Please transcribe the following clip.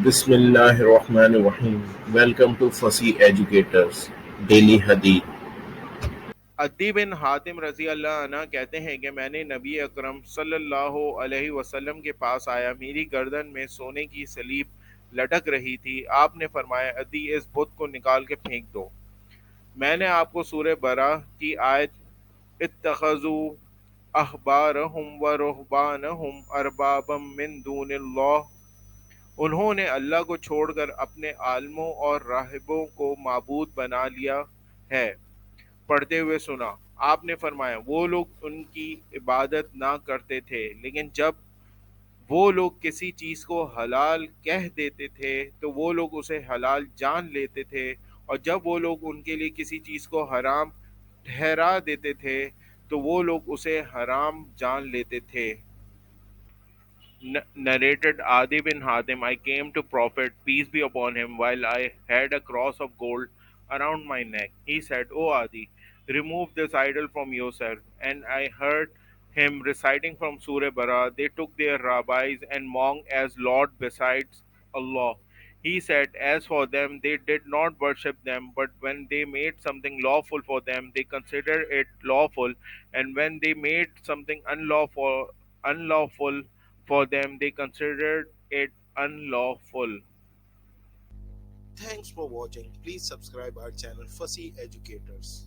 بسم اللہ الرحمن الرحیم. Welcome to Fasih educators daily حدیث. عدی بن حاتم رضی اللہ عنہ کہتے ہیں کہ میں نے نبی اکرم صلی اللہ علیہ وسلم کے پاس آیا، میری گردن میں سونے کی صلیب لٹک رہی تھی. آپ نے فرمایا، عدی اس بت کو نکال کے پھینک دو. میں نے آپ کو سورہ براہ کی آیت اتخذوا أحبارهم ورهبانهم أربابا من دون اللہ، انہوں نے اللہ کو چھوڑ کر اپنے عالموں اور راہبوں کو معبود بنا لیا ہے، پڑھتے ہوئے سنا. آپ نے فرمایا، وہ لوگ ان کی عبادت نہ کرتے تھے، لیکن جب وہ لوگ کسی چیز کو حلال کہہ دیتے تھے تو وہ لوگ اسے حلال جان لیتے تھے، اور جب وہ لوگ ان کے لیے کسی چیز کو حرام ٹھہرا دیتے تھے تو وہ لوگ اسے حرام جان لیتے تھے. Narrated Adi bin Hatim. I came to Prophet, peace be upon him, while I had a cross of gold around my neck. He said, O Adi, remove this idol from yourself. And I heard him reciting from Surah Bara'ah. They took their rabbis and mocked as Lord besides Allah. He said, as for them, they did not worship them, but when they made something lawful for them, they considered it lawful, and when they made something unlawful for them, they considered it unlawful. Thanks for watching. Please subscribe our channel Fussy Educators.